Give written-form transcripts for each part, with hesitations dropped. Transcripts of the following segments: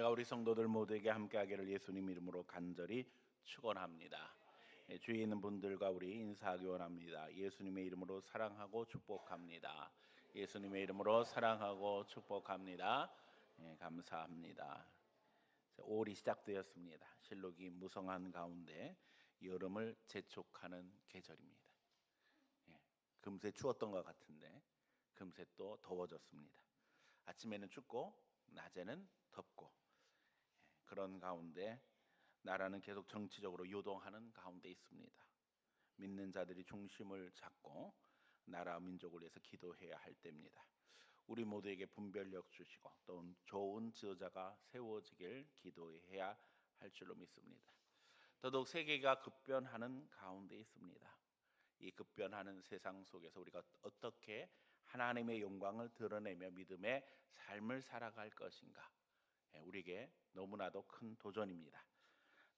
은혜가 우리 성도들 모두에게 함께하기를 예수님 이름으로 간절히 축원합니다. 주위에 있는 분들과 우리 인사하기 원합니다. 예수님의 이름으로 사랑하고 축복합니다. 예수님의 이름으로 사랑하고 축복합니다. 감사합니다. 5월이 시작되었습니다. 실록이 무성한 가운데 여름을 재촉하는 계절입니다. 금세 추웠던 것 같은데 금세 또 더워졌습니다. 아침에는 춥고 낮에는 덥고 그런 가운데 나라는 계속 정치적으로 요동하는 가운데 있습니다. 믿는 자들이 중심을 잡고 나라 민족을 위해서 기도해야 할 때입니다. 우리 모두에게 분별력 주시고 또 좋은 지도자가 세워지길 기도해야 할 줄로 믿습니다. 더더욱 세계가 급변하는 가운데 있습니다. 이 급변하는 세상 속에서 우리가 어떻게 하나님의 영광을 드러내며 믿음의 삶을 살아갈 것인가, 우리에게 너무나도 큰 도전입니다.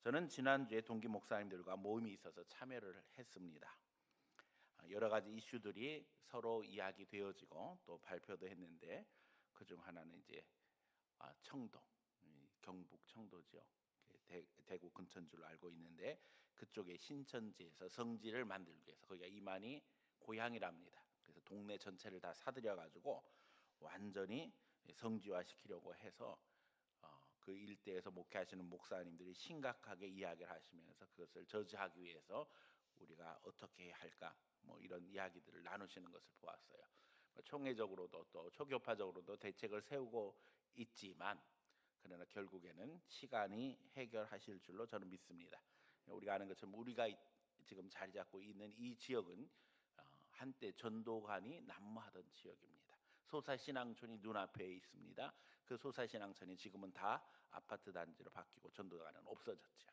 저는 지난주에 동기 목사님들과 모임이 있어서 참여를 했습니다. 여러 가지 이슈들이 서로 이야기되어지고 또 발표도 했는데 그중 하나는 이제 청도, 경북 청도죠. 대구 근처인 줄로 알고 있는데 그쪽에 신천지에서 성지를 만들기 위해서 거기가 이만희 고향이랍니다. 그래서 동네 전체를 다 사들여 가지고 완전히 성지화 시키려고 해서 그 일대에서 목회하시는 목사님들이 심각하게 이야기를 하시면서 그것을 저지하기 위해서 우리가 어떻게 해야 할까 뭐 이런 이야기들을 나누시는 것을 보았어요. 총회적으로도 또 초교파적으로도 대책을 세우고 있지만 그러나 결국에는 시간이 해결하실 줄로 저는 믿습니다. 우리가 아는 것처럼 우리가 지금 자리 잡고 있는 이 지역은 한때 전도관이 난무하던 지역입니다. 소사신앙촌이 눈앞에 있습니다. 그 소사신앙촌이 지금은 다 아파트 단지로 바뀌고 전도관은 없어졌죠.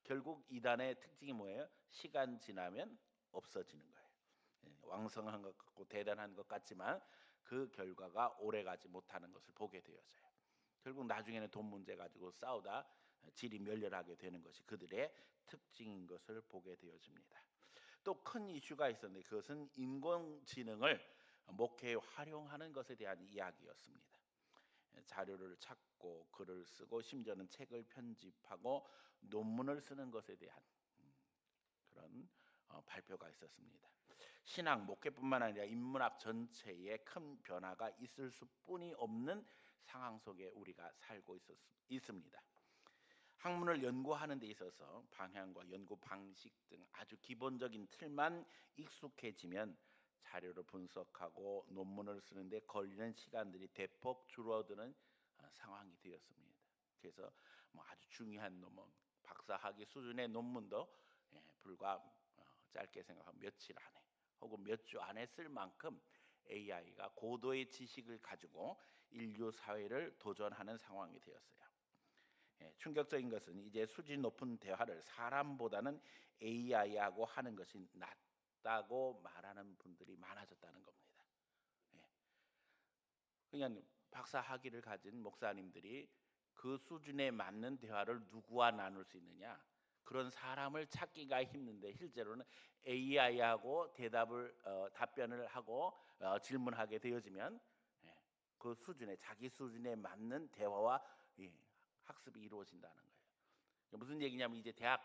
결국 이단의 특징이 뭐예요? 시간 지나면 없어지는 거예요. 왕성한 것 같고 대단한 것 같지만 그 결과가 오래가지 못하는 것을 보게 되어져요. 결국 나중에는 돈 문제 가지고 싸우다 질이 멸렬하게 되는 것이 그들의 특징인 것을 보게 되어집니다. 또 큰 이슈가 있었는데 그것은 인공지능을 목회에 활용하는 것에 대한 이야기였습니다. 자료를 찾고 글을 쓰고 심지어는 책을 편집하고 논문을 쓰는 것에 대한 그런 발표가 있었습니다. 신학 목회뿐만 아니라 인문학 전체에 큰 변화가 있을 수뿐이 없는 상황 속에 우리가 살고 있습니다. 학문을 연구하는 데 있어서 방향과 연구 방식 등 아주 기본적인 틀만 익숙해지면 자료를 분석하고 논문을 쓰는데 걸리는 시간들이 대폭 줄어드는 상황이 되었습니다. 그래서 뭐 아주 중요한 논문, 박사학위 수준의 논문도 불과 짧게 생각하면 며칠 안에 혹은 몇 주 안에 쓸 만큼 AI가 고도의 지식을 가지고 인류 사회를 도전하는 상황이 되었어요. 충격적인 것은 이제 수준 높은 대화를 사람보다는 AI하고 하는 것이 낫다고 말하는 분들이 많아졌다는 겁니다. 그냥 박사 학위를 가진 목사님들이 그 수준에 맞는 대화를 누구와 나눌 수 있느냐? 그런 사람을 찾기가 힘든데 실제로는 AI하고 답변을 하고 질문하게 되어지면 그 수준에 자기 수준에 맞는 대화와 학습이 이루어진다는 거예요. 무슨 얘기냐면 이제 대학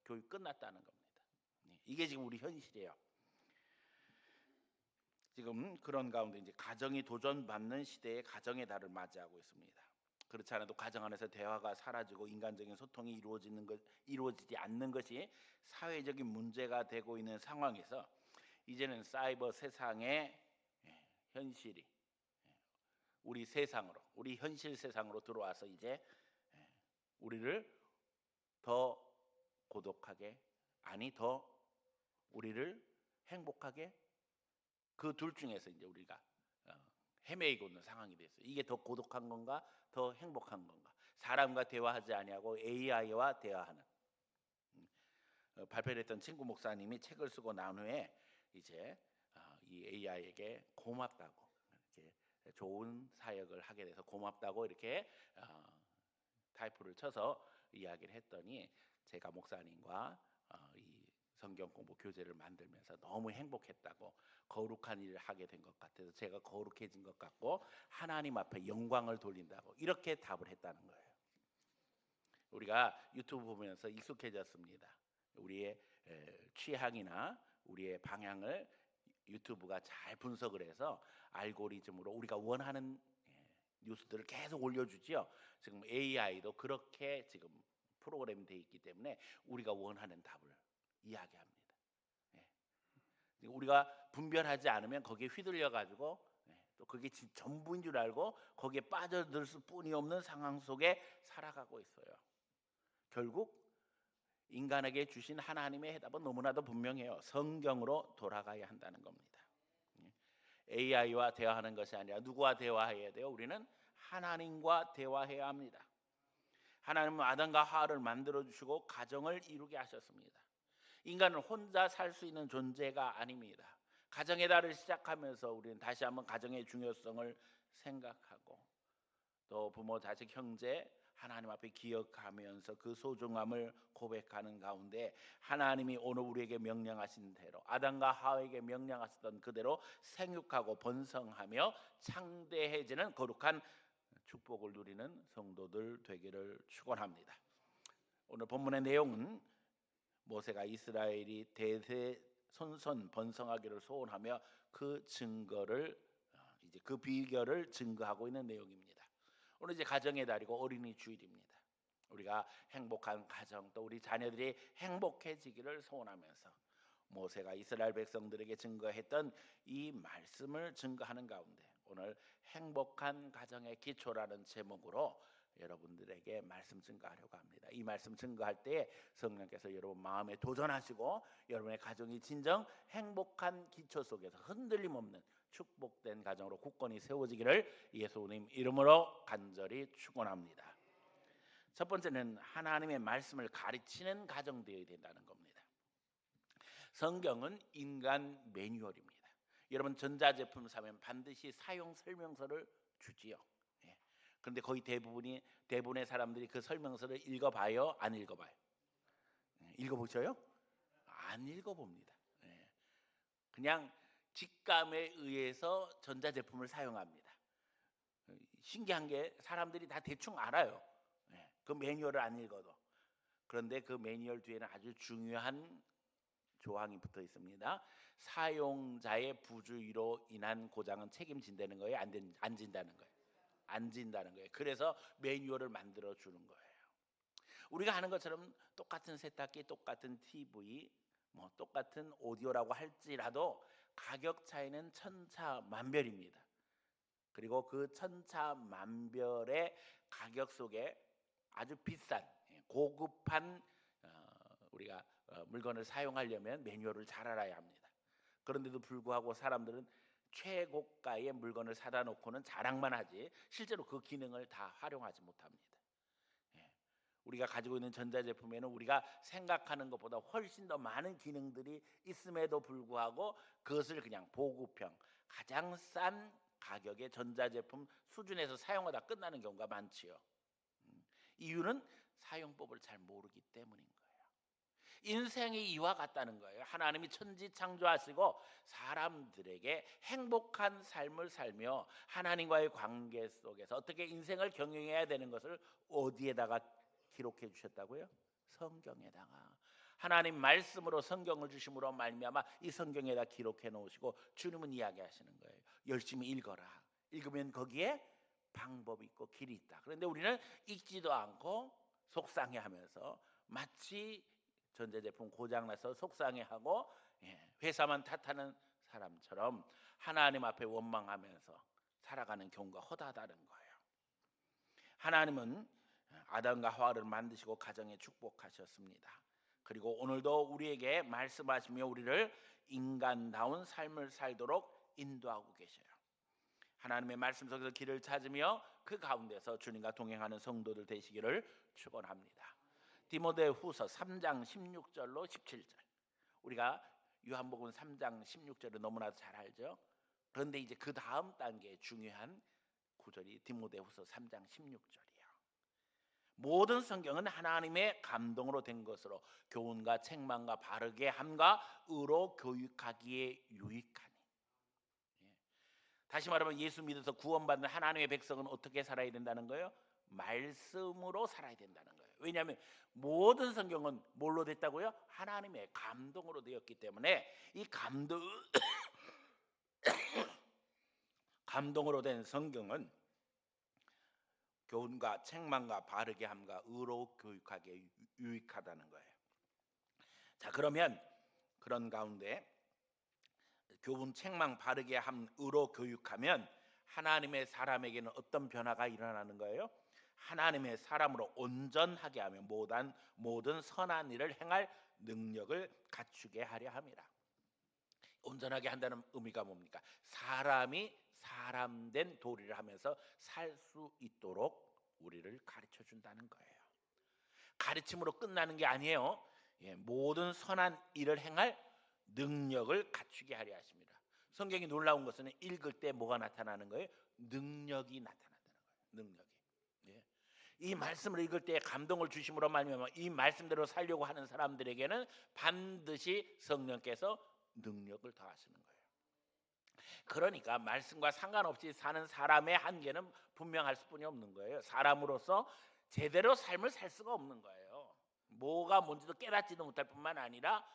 교육 끝났다는 겁니다. 이게 지금 우리 현실이에요. 지금 그런 가운데 이제 가정이 도전받는 시대에 가정의 달을 맞이하고 있습니다. 그렇지 않아도 가정 안에서 대화가 사라지고 인간적인 소통이 이루어지지 않는 것이 사회적인 문제가 되고 있는 상황에서 이제는 사이버 세상의 현실이 우리 세상으로, 우리 현실 세상으로 들어와서 이제 우리를 더 고독하게, 아니 더 우리를 행복하게, 그 둘 중에서 이제 우리가 헤매이고 있는 상황이 됐어요. 이게 더 고독한 건가, 더 행복한 건가? 사람과 대화하지 아니하고 AI와 대화하는. 발표를 했던 친구 목사님이 책을 쓰고 난 후에 이제 이 AI에게 고맙다고, 이렇게 좋은 사역을 하게 돼서 고맙다고 이렇게 타이프를 쳐서 이야기를 했더니 제가 목사님과 이 성경 공부 교재를 만들면서 너무 행복했다고, 거룩한 일을 하게 된 것 같아서 제가 거룩해진 것 같고 하나님 앞에 영광을 돌린다고 이렇게 답을 했다는 거예요. 우리가 유튜브 보면서 익숙해졌습니다. 우리의 취향이나 우리의 방향을 유튜브가 잘 분석을 해서 알고리즘으로 우리가 원하는 뉴스들을 계속 올려주지요. 지금 AI도 그렇게 지금 프로그램이 돼 있기 때문에 우리가 원하는 답을 이야기합니다. 우리가 분별하지 않으면 거기에 휘둘려 가지고 또 그게 전부인 줄 알고 거기에 빠져들 수뿐이 없는 상황 속에 살아가고 있어요. 결국 인간에게 주신 하나님의 해답은 너무나도 분명해요. 성경으로 돌아가야 한다는 겁니다. AI와 대화하는 것이 아니라 누구와 대화해야 돼요? 우리는 하나님과 대화해야 합니다. 하나님은 아담과 하와를 만들어 주시고 가정을 이루게 하셨습니다. 인간은 혼자 살 수 있는 존재가 아닙니다. 가정의 달을 시작하면서 우리는 다시 한번 가정의 중요성을 생각하고 또 부모, 자식, 형제 하나님 앞에 기억하면서 그 소중함을 고백하는 가운데 하나님이 오늘 우리에게 명령하신 대로 아담과 하와에게 명령하셨던 그대로 생육하고 번성하며 창대해지는 거룩한 축복을 누리는 성도들 되기를 축원합니다. 오늘 본문의 내용은 모세가 이스라엘이 대대손손 번성하기를 소원하며 그 증거를 이제 그 비결을 증거하고 있는 내용입니다. 오늘 이제 가정의 달이고 어린이 주일입니다. 우리가 행복한 가정 또 우리 자녀들이 행복해지기를 소원하면서 모세가 이스라엘 백성들에게 증거했던 이 말씀을 증거하는 가운데 오늘 행복한 가정의 기초라는 제목으로 여러분들에게 말씀 증거하려고 합니다. 이 말씀 증거할 때 성령께서 여러분 마음에 도전하시고 여러분의 가정이 진정 행복한 기초 속에서 흔들림 없는 축복된 가정으로 굳건히 세워지기를 예수님 이름으로 간절히 축원합니다. 첫 번째는 하나님의 말씀을 가르치는 가정 되어야 된다는 겁니다. 성경은 인간 매뉴얼입니다. 여러분 전자제품 사면 반드시 사용 설명서를 주지요. 그런데 거의 대부분의 사람들이 그 설명서를 읽어봐요, 안 읽어봐요? 읽어보셔요? 안 읽어봅니다. 그냥 직감에 의해서 전자제품을 사용합니다. 신기한 게 사람들이 다 대충 알아요. 그 매뉴얼을 안 읽어도. 그런데 그 매뉴얼 뒤에는 아주 중요한 조항이 붙어 있습니다. 사용자의 부주의로 인한 고장은 책임진다는 거예요? 안 진다는 거예요? 안 진다는 거예요. 그래서 매뉴얼을 만들어 주는 거예요. 우리가 하는 것처럼 똑같은 세탁기, 똑같은 TV, 뭐 똑같은 오디오라고 할지라도 가격 차이는 천차만별입니다. 그리고 그 천차만별의 가격 속에 아주 비싼 고급한 우리가 물건을 사용하려면 매뉴얼을 잘 알아야 합니다. 그런데도 불구하고 사람들은 최고가의 물건을 사다 놓고는 자랑만 하지 실제로 그 기능을 다 활용하지 못합니다. 우리가 가지고 있는 전자제품에는 우리가 생각하는 것보다 훨씬 더 많은 기능들이 있음에도 불구하고 그것을 그냥 보급형 가장 싼 가격의 전자제품 수준에서 사용하다 끝나는 경우가 많지요. 이유는 사용법을 잘 모르기 때문인 거예요. 인생이 이와 같다는 거예요. 하나님이 천지 창조하시고 사람들에게 행복한 삶을 살며 하나님과의 관계 속에서 어떻게 인생을 경영해야 되는 것을 어디에다가 기록해 주셨다고요? 성경에다가. 하나님 말씀으로 성경을 주심으로 말미암아 이 성경에다 기록해 놓으시고 주님은 이야기하시는 거예요. 열심히 읽어라. 읽으면 거기에 방법이 있고 길이 있다. 그런데 우리는 읽지도 않고 속상해하면서 마치 전자제품 고장나서 속상해하고 회사만 탓하는 사람처럼 하나님 앞에 원망하면서 살아가는 경우가 허다하다는 거예요. 하나님은 아담과 하와를 만드시고 가정에 축복하셨습니다. 그리고 오늘도 우리에게 말씀하시며 우리를 인간다운 삶을 살도록 인도하고 계셔요. 하나님의 말씀 속에서 길을 찾으며 그 가운데서 주님과 동행하는 성도들 되시기를 축원합니다. 디모데후서 3장 16절로 17절. 우리가 요한복음 3장 16절을 너무나도 잘 알죠. 그런데 이제 그 다음 단계의 중요한 구절이 디모데후서 3장 16절이에요. 모든 성경은 하나님의 감동으로 된 것으로 교훈과 책망과 바르게 함과 의로 교육하기에 유익하니. 다시 말하면 예수 믿어서 구원받는 하나님의 백성은 어떻게 살아야 된다는 거예요? 말씀으로 살아야 된다는 거예요. 왜냐하면 모든 성경은 뭘로 됐다고요? 하나님의 감동으로 되었기 때문에 이 감동으로 된 성경은 교훈과 책망과 바르게 함과 의로 교육하기에 유익하다는 거예요. 자, 그러면 그런 가운데 교훈, 책망, 바르게 함, 의로 교육하면 하나님의 사람에게는 어떤 변화가 일어나는 거예요? 하나님의 사람으로 온전하게 하며 모든 선한 일을 행할 능력을 갖추게 하려 함이라. 온전하게 한다는 의미가 뭡니까? 사람이 사람된 도리를 하면서 살 수 있도록 우리를 가르쳐 준다는 거예요. 가르침으로 끝나는 게 아니에요. 모든 선한 일을 행할 능력을 갖추게 하려 하십니다. 성경이 놀라운 것은 읽을 때 뭐가 나타나는 거예요? 능력이 나타난다는 거예요. 능력이. 이 말씀을 읽을 때 감동을 주심으로 말미암아 이 말씀대로 살려고 하는 사람들에게는 반드시 성령께서 능력을 더하시는 거예요. 그러니까 말씀과 상관없이 사는 사람의 한계는 분명할 수뿐이 없는 거예요. 사람으로서 제대로 삶을 살 수가 없는 거예요. 뭐가 뭔지도 깨닫지도 못할 뿐만 아니라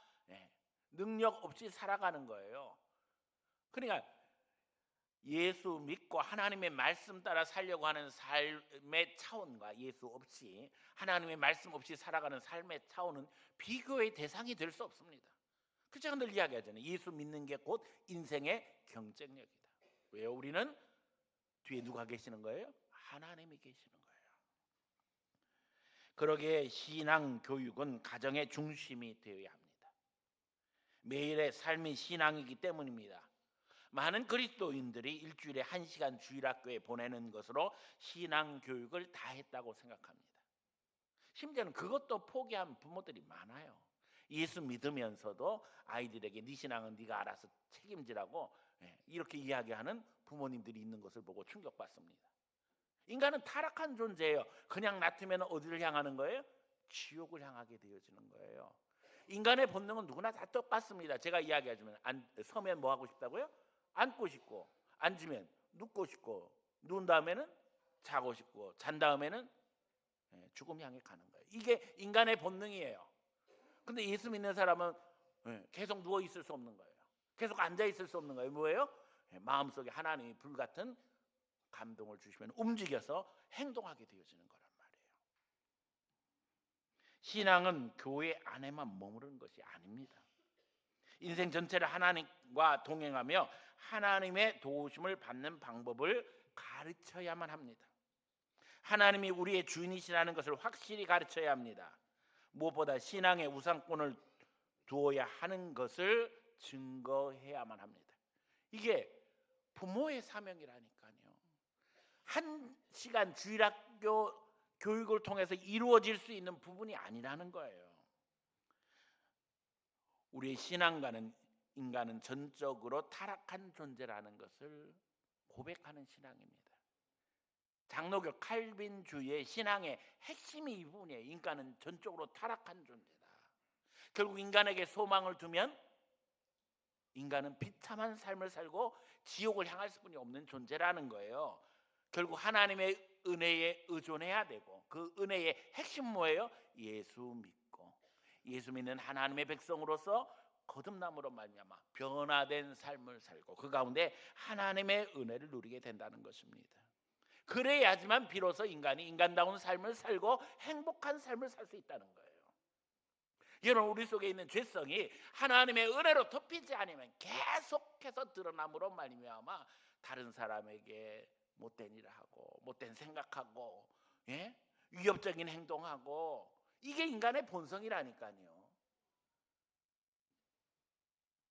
능력 없이 살아가는 거예요. 그러니까 예수 믿고 하나님의 말씀 따라 살려고 하는 삶의 차원과 예수 없이 하나님의 말씀 없이 살아가는 삶의 차원은 비교의 대상이 될 수 없습니다. 그 제가 늘 이야기하잖아요. 예수 믿는 게 곧 인생의 경쟁력이다. 왜요? 우리는 뒤에 누가 계시는 거예요? 하나님이 계시는 거예요. 그러기에 신앙 교육은 가정의 중심이 되어야 합니다. 매일의 삶이 신앙이기 때문입니다. 많은 그리스도인들이 일주일에 1시간 주일학교에 보내는 것으로 신앙 교육을 다 했다고 생각합니다. 심지어는 그것도 포기한 부모들이 많아요. 예수 믿으면서도 아이들에게 네 신앙은 네가 알아서 책임지라고 이렇게 이야기하는 부모님들이 있는 것을 보고 충격받습니다. 인간은 타락한 존재예요. 그냥 놔두면 어디를 향하는 거예요? 지옥을 향하게 되어지는 거예요. 인간의 본능은 누구나 다 똑같습니다. 제가 이야기하자면 서면 뭐 하고 싶다고요? 앉고 싶고, 앉으면 눕고 싶고, 누운 다음에는 자고 싶고, 잔 다음에는 죽음 향해 가는 거예요. 이게 인간의 본능이에요. 근데 예수 믿는 사람은 계속 누워 있을 수 없는 거예요. 계속 앉아 있을 수 없는 거예요. 뭐예요? 마음속에 하나님이 불같은 감동을 주시면 움직여서 행동하게 되어지는 거란 말이에요. 신앙은 교회 안에만 머무르는 것이 아닙니다. 인생 전체를 하나님과 동행하며 하나님의 도우심을 받는 방법을 가르쳐야만 합니다. 하나님이 우리의 주인이시라는 것을 확실히 가르쳐야 합니다. 무엇보다 신앙의 우상권을 두어야 하는 것을 증거해야만 합니다. 이게 부모의 사명이라니까요. 1시간 주일학교 교육을 통해서 이루어질 수 있는 부분이 아니라는 거예요. 우리의 신앙가는 인간은 전적으로 타락한 존재라는 것을 고백하는 신앙입니다. 장로교 칼빈주의의 신앙의 핵심이 이 부분이에요. 인간은 전적으로 타락한 존재다. 결국 인간에게 소망을 두면 인간은 비참한 삶을 살고 지옥을 향할 수뿐이 없는 존재라는 거예요. 결국 하나님의 은혜에 의존해야 되고 그 은혜의 핵심 뭐예요? 예수 믿고 예수 믿는 하나님의 백성으로서 거듭남으로 말미암아 변화된 삶을 살고 그 가운데 하나님의 은혜를 누리게 된다는 것입니다. 그래야지만 비로소 인간이 인간다운 삶을 살고 행복한 삶을 살 수 있다는 거예요. 여러분, 우리 속에 있는 죄성이 하나님의 은혜로 덮이지 않으면 계속해서 드러남으로 말미암아 다른 사람에게 못된 일을 하고 못된 생각하고 위협적인 행동하고 이게 인간의 본성이라니까요.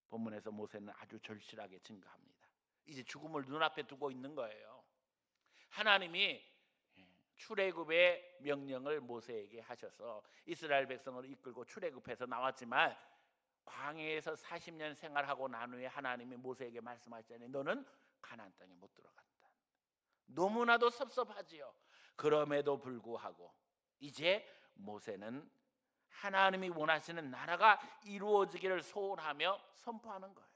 본문에서 모세는 아주 절실하게 증거합니다. 이제 죽음을 눈앞에 두고 있는 거예요. 하나님이 출애굽의 명령을 모세에게 하셔서 이스라엘 백성을 이끌고 출애굽해서 나왔지만 광야에서 40년 생활하고 난 후에 하나님이 모세에게 말씀하셨잖아요. 너는 가나안 땅에 못 들어간다. 너무나도 섭섭하지요. 그럼에도 불구하고 이제 모세는 하나님이 원하시는 나라가 이루어지기를 소원하며 선포하는 거예요.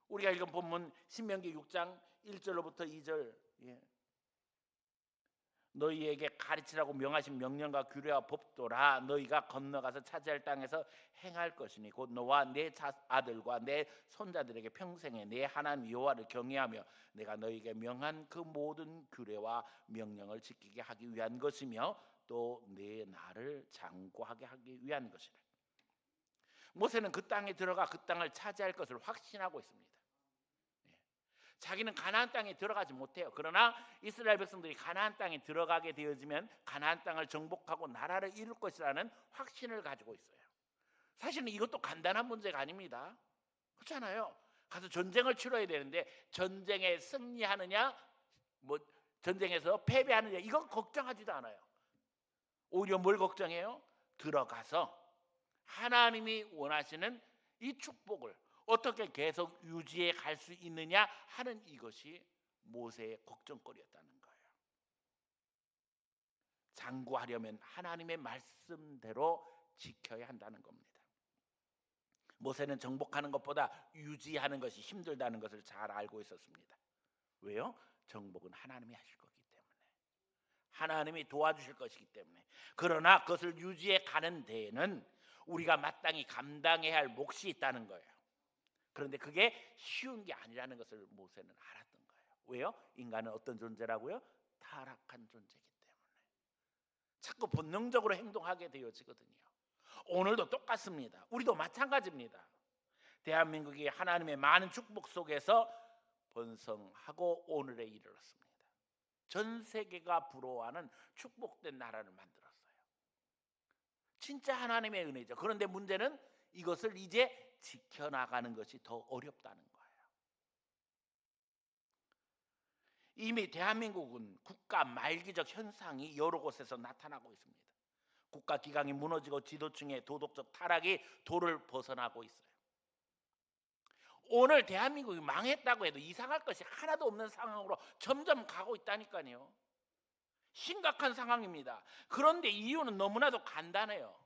우리가 읽은 본문 신명기 6장 1절로부터 2절 너희에게 가르치라고 명하신 명령과 규례와 법도라. 너희가 건너가서 차지할 땅에서 행할 것이니 곧 너와 내 아들과 내 손자들에게 평생에 내 하나님 여호와를 경외하며 내가 너희에게 명한 그 모든 규례와 명령을 지키게 하기 위한 것이며 또 내 나를 장구하게 하기 위한 것이라. 모세는 그 땅에 들어가 그 땅을 차지할 것을 확신하고 있습니다. 자기는 가나안 땅에 들어가지 못해요. 그러나 이스라엘 백성들이 가나안 땅에 들어가게 되어지면 가나안 땅을 정복하고 나라를 이룰 것이라는 확신을 가지고 있어요. 사실은 이것도 간단한 문제가 아닙니다. 그렇잖아요. 가서 전쟁을 치러야 되는데 전쟁에 승리하느냐 뭐 전쟁에서 패배하느냐 이건 걱정하지도 않아요. 오히려 뭘 걱정해요? 들어가서 하나님이 원하시는 이 축복을 어떻게 계속 유지해 갈 수 있느냐 하는 이것이 모세의 걱정거리였다는 거예요. 장구하려면 하나님의 말씀대로 지켜야 한다는 겁니다. 모세는 정복하는 것보다 유지하는 것이 힘들다는 것을 잘 알고 있었습니다. 왜요? 정복은 하나님이 하실 거기 때문에, 하나님이 도와주실 것이기 때문에. 그러나 그것을 유지해 가는 데에는 우리가 마땅히 감당해야 할 몫이 있다는 거예요. 그런데 그게 쉬운 게 아니라는 것을 모세는 알았던 거예요. 왜요? 인간은 어떤 존재라고요? 타락한 존재이기 때문에 자꾸 본능적으로 행동하게 되어지거든요. 오늘도 똑같습니다. 우리도 마찬가지입니다. 대한민국이 하나님의 많은 축복 속에서 번성하고 오늘에 이르렀습니다. 전 세계가 부러워하는 축복된 나라를 만들었어요. 진짜 하나님의 은혜죠. 그런데 문제는 이것을 이제 지켜나가는 것이 더 어렵다는 거예요. 이미 대한민국은 국가 말기적 현상이 여러 곳에서 나타나고 있습니다. 국가 기강이 무너지고 지도층의 도덕적 타락이 도를 벗어나고 있어요. 오늘 대한민국이 망했다고 해도 이상할 것이 하나도 없는 상황으로 점점 가고 있다니까요. 심각한 상황입니다. 그런데 이유는 너무나도 간단해요.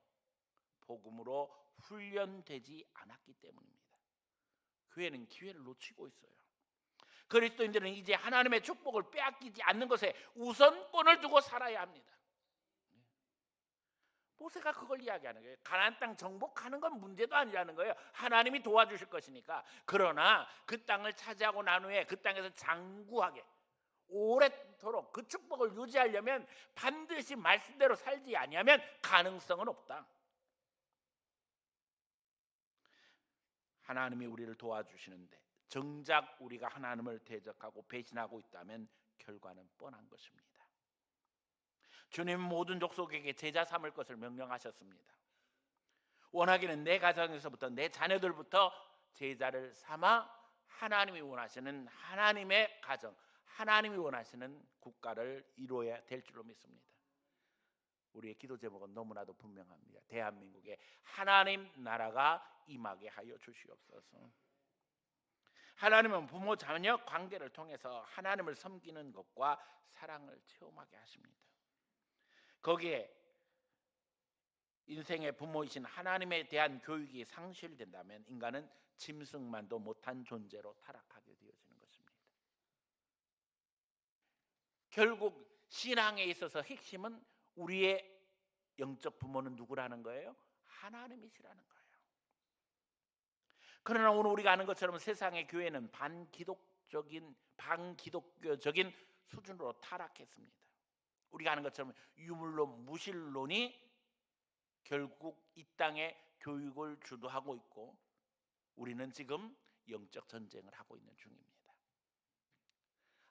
복음으로 훈련되지 않았기 때문입니다. 교회는 기회를 놓치고 있어요. 그리스도인들은 이제 하나님의 축복을 빼앗기지 않는 것에 우선권을 두고 살아야 합니다. 모세가 그걸 이야기하는 거예요. 가나안 땅 정복하는 건 문제도 아니라는 거예요. 하나님이 도와주실 것이니까. 그러나 그 땅을 차지하고 난 후에 그 땅에서 장구하게 오랫도록 그 축복을 유지하려면 반드시 말씀대로 살지 아니하면 가능성은 없다. 하나님이 우리를 도와주시는데 정작 우리가 하나님을 대적하고 배신하고 있다면 결과는 뻔한 것입니다. 주님 모든 족속에게 제자 삼을 것을 명령하셨습니다. 원하기는 내 가정에서부터 내 자녀들부터 제자를 삼아 하나님이 원하시는 하나님의 가정, 하나님이 원하시는 국가를 이루어야 될 줄로 믿습니다. 우리의 기도 제목은 너무나도 분명합니다. 대한민국에 하나님 나라가 임하게 하여 주시옵소서. 하나님은 부모 자녀 관계를 통해서 하나님을 섬기는 것과 사랑을 체험하게 하십니다. 거기에 인생의 부모이신 하나님에 대한 교육이 상실된다면 인간은 짐승만도 못한 존재로 타락하게 되어지는 것입니다. 결국 신앙에 있어서 핵심은 우리의 영적 부모는 누구라는 거예요? 하나님이시라는 거예요. 그러나 오늘 우리가 아는 것처럼 세상의 교회는 반기독교적인 수준으로 타락했습니다. 우리가 아는 것처럼 유물론, 무신론이 결국 이 땅에 교육을 주도하고 있고 우리는 지금 영적 전쟁을 하고 있는 중입니다.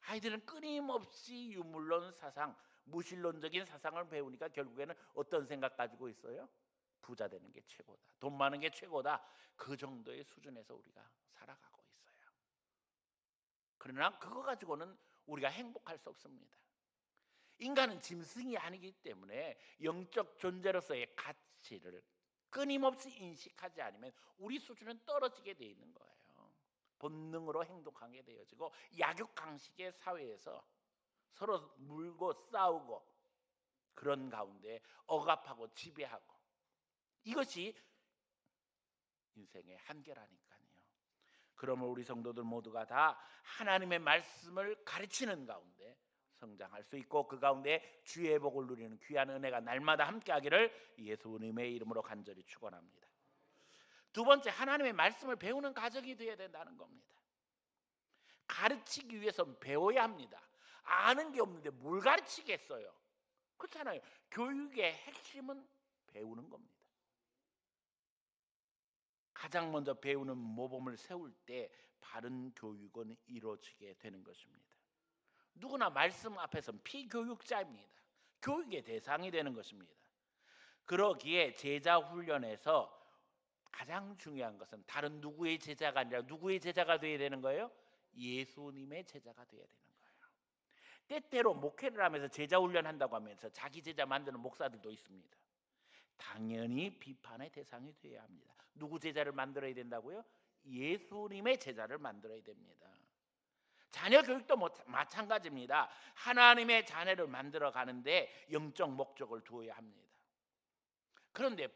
아이들은 끊임없이 유물론 사상, 무신론적인 사상을 배우니까 결국에는 어떤 생각 가지고 있어요? 부자 되는 게 최고다, 돈 많은 게 최고다, 그 정도의 수준에서 우리가 살아가고 있어요. 그러나 그거 가지고는 우리가 행복할 수 없습니다. 인간은 짐승이 아니기 때문에 영적 존재로서의 가치를 끊임없이 인식하지 않으면 우리 수준은 떨어지게 돼 있는 거예요. 본능으로 행동하게 되어지고 약육강식의 사회에서 서로 물고 싸우고 그런 가운데 억압하고 지배하고, 이것이 인생의 한계라니까요. 그러면 우리 성도들 모두가 다 하나님의 말씀을 가르치는 가운데 성장할 수 있고 그 가운데 주의 복을 누리는 귀한 은혜가 날마다 함께하기를 예수님의 이름으로 간절히 축원합니다. 두 번째, 하나님의 말씀을 배우는 가정이 되어야 된다는 겁니다. 가르치기 위해서는 배워야 합니다. 아는 게 없는데 뭘 가르치겠어요? 그렇잖아요. 교육의 핵심은 배우는 겁니다. 가장 먼저 배우는 모범을 세울 때 바른 교육은 이루어지게 되는 것입니다. 누구나 말씀 앞에서는 피교육자입니다. 교육의 대상이 되는 것입니다. 그러기에 제자 훈련에서 가장 중요한 것은 다른 누구의 제자가 아니라 누구의 제자가 되어야 되는 거예요? 예수님의 제자가 되어야 되는 거예요. 때때로 목회를 하면서 제자 훈련한다고 하면서 자기 제자 만드는 목사들도 있습니다. 당연히 비판의 대상이 되어야 합니다. 누구 제자를 만들어야 된다고요? 예수님의 제자를 만들어야 됩니다. 자녀 교육도 마찬가지입니다. 하나님의 자녀를 만들어 가는데 영적 목적을 두어야 합니다. 그런데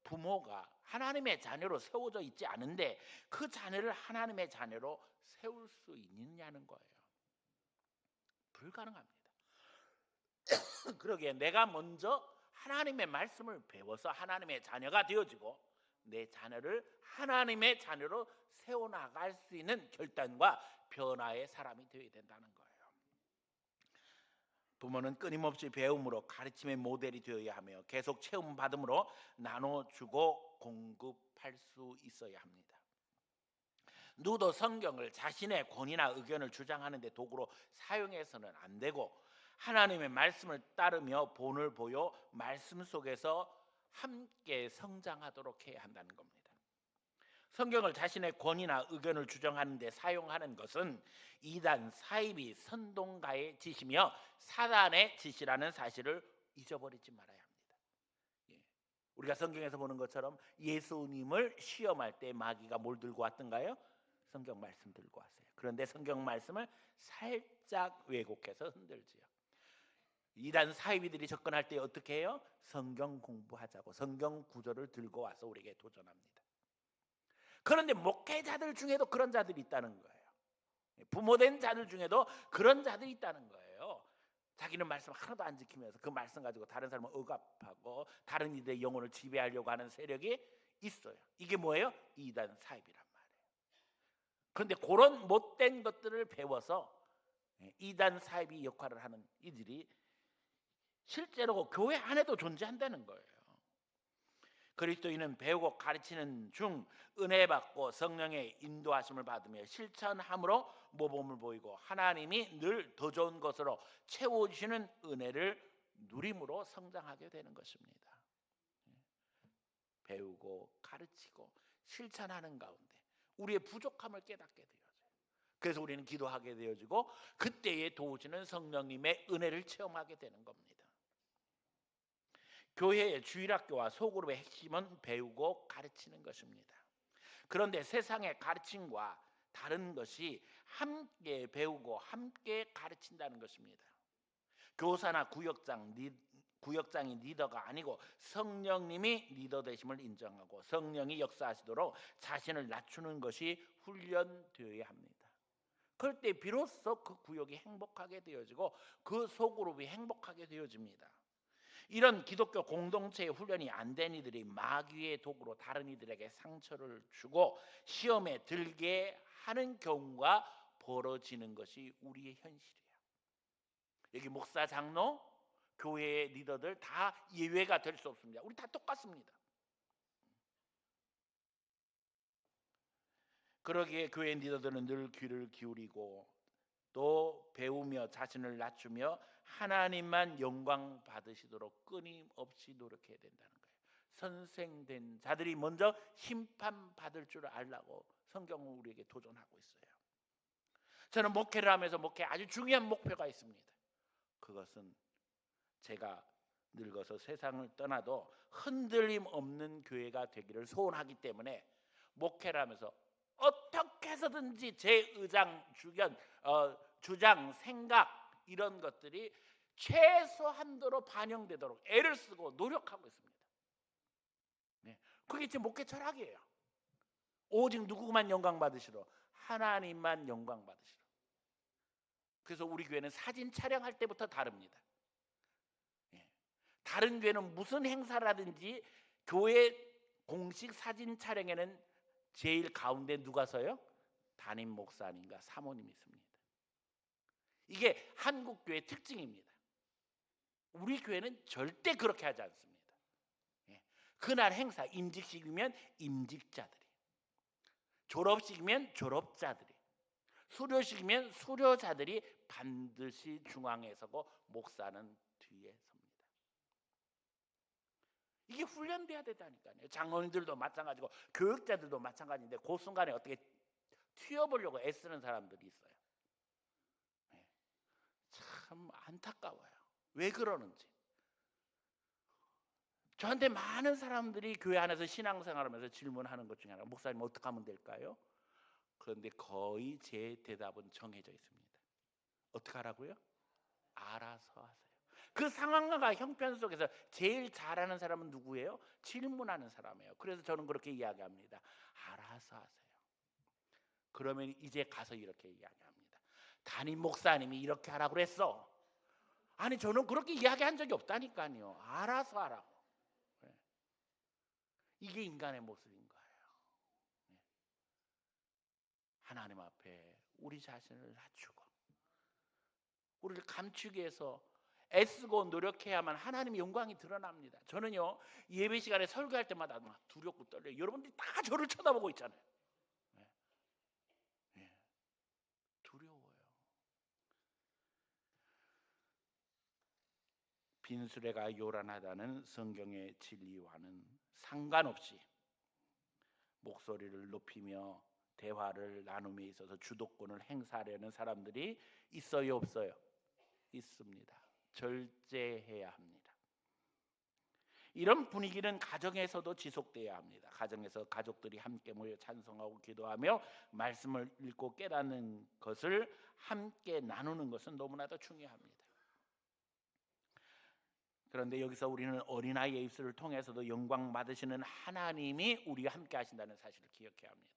부모가 하나님의 자녀로 세워져 있지 않은데 그 자녀를 하나님의 자녀로 세울 수 있느냐는 거예요. 불가능합니다. 그러기에 내가 먼저 하나님의 말씀을 배워서 하나님의 자녀가 되어지고 내 자녀를 하나님의 자녀로 세워나갈 수 있는 결단과 변화의 사람이 되어야 된다는 거예요. 부모는 끊임없이 배움으로 가르침의 모델이 되어야 하며 계속 체험받음으로 나눠주고 공급할 수 있어야 합니다. 누구도 성경을 자신의 권위나 의견을 주장하는 데 도구로 사용해서는 안 되고 하나님의 말씀을 따르며 본을 보여 말씀 속에서 함께 성장하도록 해야 한다는 겁니다. 성경을 자신의 권위나 의견을 주장하는 데 사용하는 것은 이단 사이비 선동가의 짓이며 사단의 짓이라는 사실을 잊어버리지 말아야 합니다. 우리가 성경에서 보는 것처럼 예수님을 시험할 때 마귀가 뭘 들고 왔던가요? 성경 말씀 들고 왔어요. 그런데 성경 말씀을 살짝 왜곡해서 흔들지요. 이단 사이비들이 접근할 때 어떻게 해요? 성경 공부하자고 성경 구절을 들고 와서 우리에게 도전합니다. 그런데 목회자들 중에도 그런 자들이 있다는 거예요. 부모된 자들 중에도 그런 자들이 있다는 거예요. 자기는 말씀 하나도 안 지키면서 그 말씀 가지고 다른 사람을 억압하고 다른 이들의 영혼을 지배하려고 하는 세력이 있어요. 이게 뭐예요? 이단 사이비란 말이에요. 그런데 그런 못된 것들을 배워서 이단 사이비 역할을 하는 이들이 실제로 교회 안에도 존재한다는 거예요. 그리스도인은 배우고 가르치는 중 은혜 받고 성령의 인도하심을 받으며 실천함으로 모범을 보이고 하나님이 늘 더 좋은 것으로 채워주시는 은혜를 누림으로 성장하게 되는 것입니다. 배우고 가르치고 실천하는 가운데 우리의 부족함을 깨닫게 되어져요. 그래서 우리는 기도하게 되어지고 그때에 도우시는 성령님의 은혜를 체험하게 되는 겁니다. 교회의 주일학교와 소그룹의 핵심은 배우고 가르치는 것입니다. 그런데 세상의 가르침과 다른 것이 함께 배우고 함께 가르친다는 것입니다. 교사나 구역장이 리더가 아니고 성령님이 리더 되심을 인정하고 성령이 역사하시도록 자신을 낮추는 것이 훈련되어야 합니다. 그럴 때 비로소 그 구역이 행복하게 되어지고 그 소그룹이 행복하게 되어집니다. 이런 기독교 공동체의 훈련이 안 된 이들이 마귀의 도구로 다른 이들에게 상처를 주고 시험에 들게 하는 경우가 벌어지는 것이 우리의 현실이에요. 여기 목사, 장로, 교회의 리더들 다 예외가 될 수 없습니다. 우리 다 똑같습니다. 그러기에 교회 리더들은 늘 귀를 기울이고 또 배우며 자신을 낮추며 하나님만 영광 받으시도록 끊임없이 노력해야 된다는 거예요. 선생된 자들이 먼저 심판받을 줄 알라고 성경은 우리에게 도전하고 있어요. 저는 목회를 하면서 아주 중요한 목표가 있습니다. 그것은 제가 늙어서 세상을 떠나도 흔들림 없는 교회가 되기를 소원하기 때문에 목회를 하면서 어떻게 해서든지 제 주장, 생각 이런 것들이 최소한도로 반영되도록 애를 쓰고 노력하고 있습니다. 그게 제 목회 철학이에요. 오직 누구만 영광 받으시러 하나님만 영광 받으시러. 그래서 우리 교회는 사진 촬영할 때부터 다릅니다. 예. 다른 교회는 무슨 행사라든지 교회 공식 사진 촬영에는 제일 가운데 누가 서요? 담임 목사님과 사모님이 있습니다. 이게 한국 교회 특징입니다. 우리 교회는 절대 그렇게 하지 않습니다. 예. 그날 행사 임직식이면 임직자들이, 졸업식이면 졸업자들이, 수료식이면 수료자들이 반드시 중앙에 서고 목사는 뒤에 섭니다. 이게 훈련돼야 되다니까요. 장로님들도 마찬가지고 교육자들도 마찬가지인데 그 순간에 어떻게 튀어보려고 애쓰는 사람들이 있어요. 네. 참 안타까워요. 왜 그러는지. 저한테 많은 사람들이 교회 안에서 신앙생활하면서 질문하는 것 중에 하나, 목사님 어떻게 하면 될까요? 그런데 거의 제 대답은 정해져 있습니다. 어떻게 하라고요? 알아서 하세요. 그 상황과 형편 속에서 제일 잘하는 사람은 누구예요? 질문하는 사람이에요. 그래서 저는 그렇게 이야기합니다. 알아서 하세요. 그러면 이제 가서 이렇게 이야기합니다. 담임 목사님이 이렇게 하라고 그랬어. 아니 저는 그렇게 이야기한 적이 없다니까요. 알아서 하라고. 네. 이게 인간의 모습인 거예요. 네. 하나님 앞에 우리 자신을 낮추고 우리를 감추기 위해서 애쓰고 노력해야만 하나님의 영광이 드러납니다. 저는요 예배 시간에 설교할 때마다 막 두렵고 떨려요. 여러분들이 다 저를 쳐다보고 있잖아요. 네. 네. 두려워요. 빈수레가 요란하다는 성경의 진리와는 상관없이 목소리를 높이며 대화를 나눔에 있어서 주도권을 행사하려는 사람들이 있어요, 없어요? 있습니다. 절제해야 합니다. 이런 분위기는 가정에서도 지속돼야 합니다. 가정에서 가족들이 함께 모여 찬송하고 기도하며 말씀을 읽고 깨닫는 것을 함께 나누는 것은 너무나도 중요합니다. 그런데 여기서 우리는 어린아이의 입술을 통해서도 영광 받으시는 하나님이 우리와 함께 하신다는 사실을 기억해야 합니다.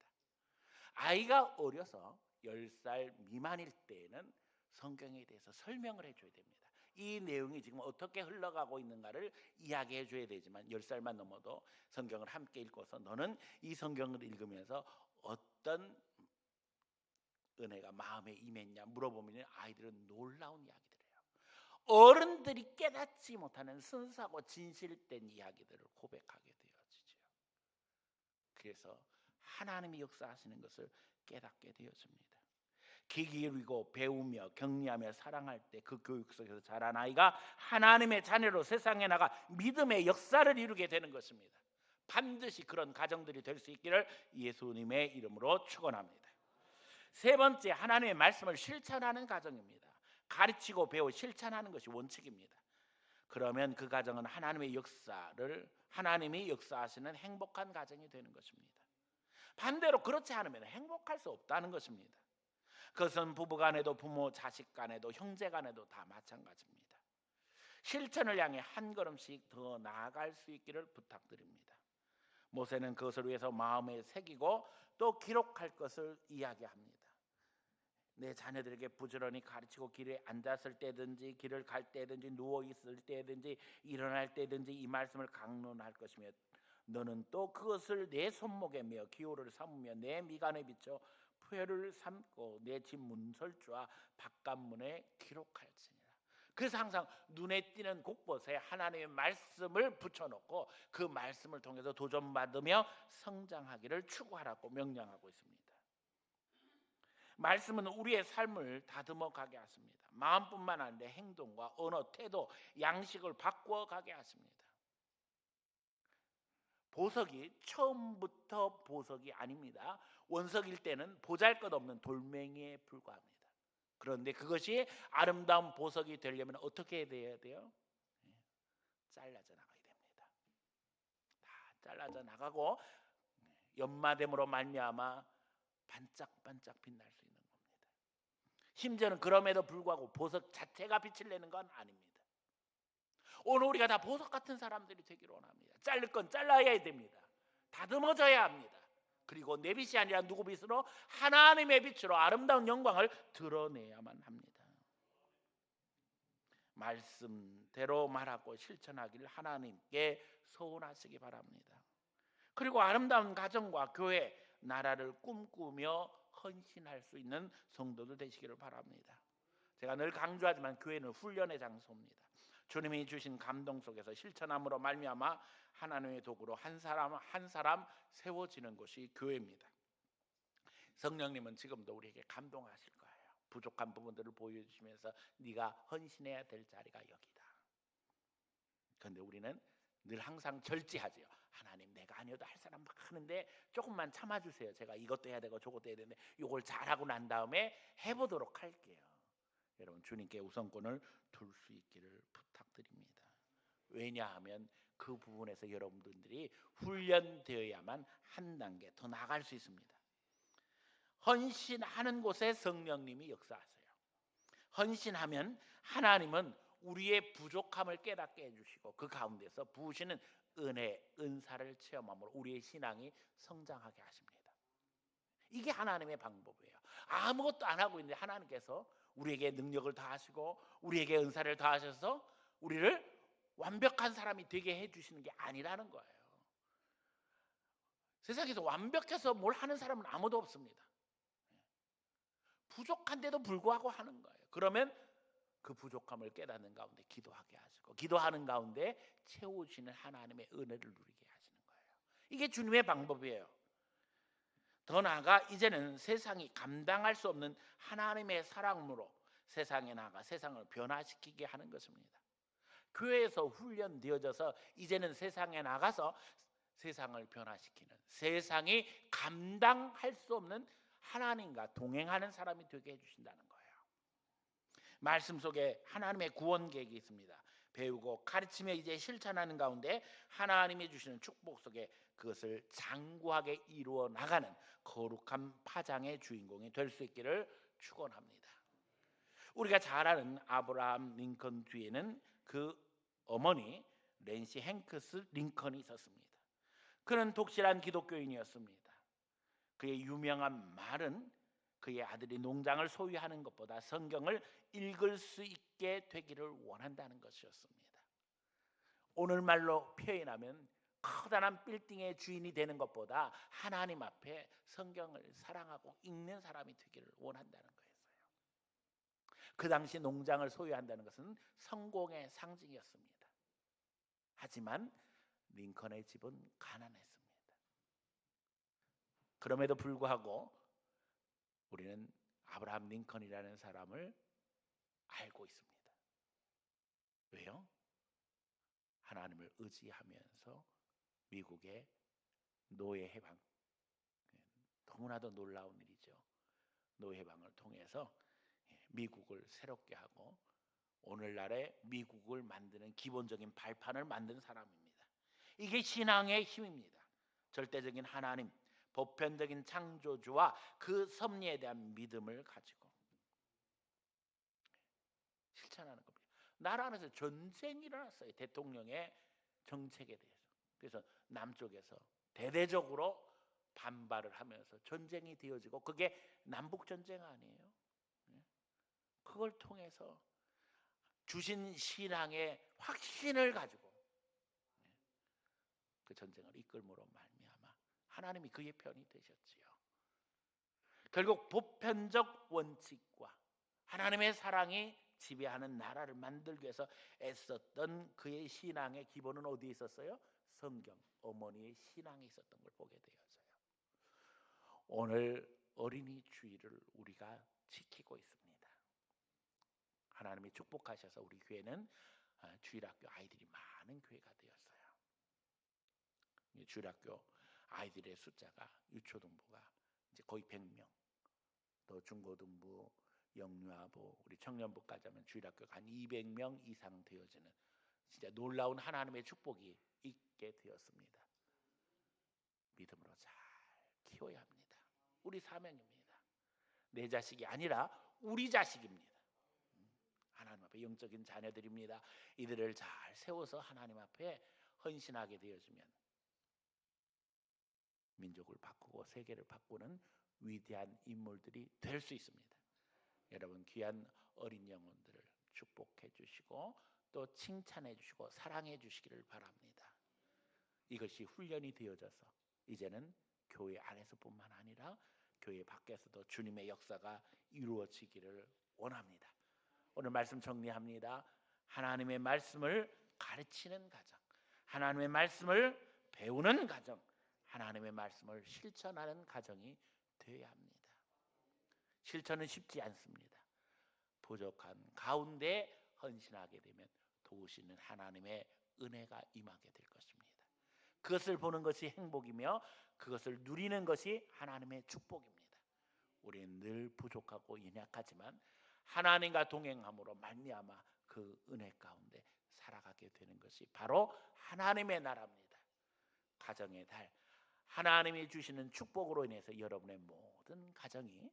아이가 어려서 10살 미만일 때에는 성경에 대해서 설명을 해줘야 됩니다. 이 내용이 지금 어떻게 흘러가고 있는가를 이야기해 줘야 되지만 10살만 넘어도 성경을 함께 읽고서 너는 이 성경을 읽으면서 어떤 은혜가 마음에 임했냐 물어보면 아이들은 놀라운 이야기들 해요. 어른들이 깨닫지 못하는 순수하고 진실된 이야기들을 고백하게 되어지죠. 그래서 하나님이 역사하시는 것을 깨닫게 되어집니다. 귀 기울이고 배우며 격려하며 사랑할 때 그 교육 속에서 자란 아이가 하나님의 자녀로 세상에 나가 믿음의 역사를 이루게 되는 것입니다. 반드시 그런 가정들이 될 수 있기를 예수님의 이름으로 축원합니다. 세 번째, 하나님의 말씀을 실천하는 가정입니다. 가르치고 배워 실천하는 것이 원칙입니다. 그러면 그 가정은 하나님의 역사를 하나님이 역사하시는 행복한 가정이 되는 것입니다. 반대로 그렇지 않으면 행복할 수 없다는 것입니다. 그것은 부부간에도 부모 자식간에도 형제간에도 다 마찬가지입니다. 실천을 향해 한 걸음씩 더 나아갈 수 있기를 부탁드립니다. 모세는 그것을 위해서 마음에 새기고 또 기록할 것을 이야기합니다. 내 자녀들에게 부지런히 가르치고 길에 앉았을 때든지 길을 갈 때든지 누워 있을 때든지 일어날 때든지 이 말씀을 강론할 것이며 너는 또 그것을 내 손목에 메어 기호를 삼으며 내 미간에 비춰 표를 삼고 내 집 문설주와 바깥문에 기록할지니라. 그래서 항상 눈에 띄는 곳곳에 하나님의 말씀을 붙여놓고 그 말씀을 통해서 도전받으며 성장하기를 추구하라고 명령하고 있습니다. 말씀은 우리의 삶을 다듬어 가게 하십니다. 마음뿐만 아니라 행동과 언어, 태도, 양식을 바꾸어 가게 하십니다. 보석이 처음부터 보석이 아닙니다. 원석일 때는 보잘것없는 돌멩이에 불과합니다. 그런데 그것이 아름다운 보석이 되려면 어떻게 돼야 돼요? 잘라져 나가야 됩니다. 다 잘라져 나가고 연마됨으로 말미암아 반짝반짝 빛날 수 있는 겁니다. 심지어는 그럼에도 불구하고 보석 자체가 빛을 내는 건 아닙니다. 오늘 우리가 다 보석 같은 사람들이 되기를 원합니다. 자를 건 잘라야 됩니다. 다듬어져야 합니다. 그리고 내 빛이 아니라 누구 빛으로? 하나님의 빛으로 아름다운 영광을 드러내야만 합니다. 말씀대로 말하고 실천하기를 하나님께 소원하시기 바랍니다. 그리고 아름다운 가정과 교회, 나라를 꿈꾸며 헌신할 수 있는 성도들 되시기를 바랍니다. 제가 늘 강조하지만 교회는 훈련의 장소입니다. 주님이 주신 감동 속에서 실천함으로 말미암아 하나님의 도구로 한 사람 한 사람 세워지는 곳이 교회입니다. 성령님은 지금도 우리에게 감동하실 거예요. 부족한 부분들을 보여주시면서 네가 헌신해야 될 자리가 여기다. 그런데 우리는 늘 항상 절제하지요. 하나님, 내가 아니어도 할 사람 많은데 조금만 참아주세요. 제가 이것도 해야 되고 저것도 해야 되는데 이걸 잘하고 난 다음에 해보도록 할게요. 여러분, 주님께 우선권을 둘 수 있기를 부탁드립니다. 왜냐하면 그 부분에서 여러분들이 훈련되어야만 한 단계 더 나아갈 수 있습니다. 헌신하는 곳에 성령님이 역사하세요. 헌신하면 하나님은 우리의 부족함을 깨닫게 해주시고 그 가운데서 부으시는 은혜, 은사를 체험함으로 우리의 신앙이 성장하게 하십니다. 이게 하나님의 방법이에요. 아무것도 안 하고 있는데 하나님께서 우리에게 능력을 더하시고 우리에게 은사를 더하셔서 우리를 완벽한 사람이 되게 해주시는 게 아니라는 거예요. 세상에서 완벽해서 뭘 하는 사람은 아무도 없습니다. 부족한데도 불구하고 하는 거예요. 그러면 그 부족함을 깨닫는 가운데 기도하게 하시고 기도하는 가운데 채우시는 하나님의 은혜를 누리게 하시는 거예요. 이게 주님의 방법이에요. 더 나아가 이제는 세상이 감당할 수 없는 하나님의 사랑으로 세상에 나가 세상을 변화시키게 하는 것입니다. 교회에서 훈련되어져서 이제는 세상에 나가서 세상을 변화시키는, 세상이 감당할 수 없는 하나님과 동행하는 사람이 되게 해주신다는 거예요. 말씀 속에 하나님의 구원 계획이 있습니다. 배우고 가르치며 이제 실천하는 가운데 하나님이 주시는 축복 속에 그것을 장구하게 이루어 나가는 거룩한 파장의 주인공이 될 수 있기를 축원합니다. 우리가 잘 아는 아브라함 링컨 뒤에는 그 어머니 낸시 행크스 링컨이 있었습니다. 그는 독실한 기독교인이었습니다. 그의 유명한 말은 그의 아들이 농장을 소유하는 것보다 성경을 읽을 수 있게 되기를 원한다는 것이었습니다. 오늘말로 표현하면 커다란 빌딩의 주인이 되는 것보다 하나님 앞에 성경을 사랑하고 읽는 사람이 되기를 원한다는 거였어요. 그 당시 농장을 소유한다는 것은 성공의 상징이었습니다. 하지만 링컨의 집은 가난했습니다. 그럼에도 불구하고 우리는 아브라함 링컨이라는 사람을 알고 있습니다. 왜요? 하나님을 의지하면서 미국의 노예 해방, 너무나도 놀라운 일이죠. 노예 해방을 통해서 미국을 새롭게 하고 오늘날의 미국을 만드는 기본적인 발판을 만든 사람입니다. 이게 신앙의 힘입니다. 절대적인 하나님, 보편적인 창조주와 그 섭리에 대한 믿음을 가지고 실천하는 겁니다. 나라 안에서 전쟁이 일어났어요. 대통령의 정책에 대해서. 그래서 남쪽에서 대대적으로 반발을 하면서 전쟁이 되어지고 그게 남북전쟁 아니에요. 그걸 통해서 주신 신앙의 확신을 가지고 그 전쟁을 이끌므로 말미암아 하나님이 그의 편이 되셨지요. 결국 보편적 원칙과 하나님의 사랑이 지배하는 나라를 만들기 위해서 애썼던 그의 신앙의 기본은 어디에 있었어요? 성경, 어머니의 신앙에 있었던 걸 보게 되어서요. 오늘 어린이 주일을 우리가 지키고 있습니다. 하나님이 축복하셔서 우리 교회는 주일학교 아이들이 많은 교회가 되었어요. 주일학교 아이들의 숫자가 유초등부가 이제 거의 100명, 또 중고등부, 영유아부, 우리 청년부까지 하면 주일학교가 한 200명 이상 되어지는 진짜 놀라운 하나님의 축복이 있게 되었습니다. 믿음으로 잘 키워야 합니다. 우리 사명입니다. 내 자식이 아니라 우리 자식입니다. 하나님 앞에 영적인 자녀들입니다. 이들을 잘 세워서 하나님 앞에 헌신하게 되어지면 민족을 바꾸고 세계를 바꾸는 위대한 인물들이 될 수 있습니다. 여러분 귀한 어린 영혼들을 축복해 주시고 또 칭찬해 주시고 사랑해 주시기를 바랍니다. 이것이 훈련이 되어져서 이제는 교회 안에서뿐만 아니라 교회 밖에서도 주님의 역사가 이루어지기를 원합니다. 오늘 말씀 정리합니다. 하나님의 말씀을 가르치는 가정, 하나님의 말씀을 배우는 가정, 하나님의 말씀을 실천하는 가정이 되어야 합니다. 실천은 쉽지 않습니다. 부족한 가운데 헌신하게 되면 도우시는 하나님의 은혜가 임하게 될 것입니다. 그것을 보는 것이 행복이며 그것을 누리는 것이 하나님의 축복입니다. 우리는 늘 부족하고 연약하지만 하나님과 동행함으로 말미암아 그 은혜 가운데 살아가게 되는 것이 바로 하나님의 나라입니다. 가정의 달, 하나님이 주시는 축복으로 인해서 여러분의 모든 가정이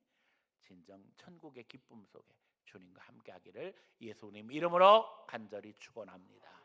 진정 천국의 기쁨 속에 주님과 함께하기를 예수님 이름으로 간절히 축원합니다.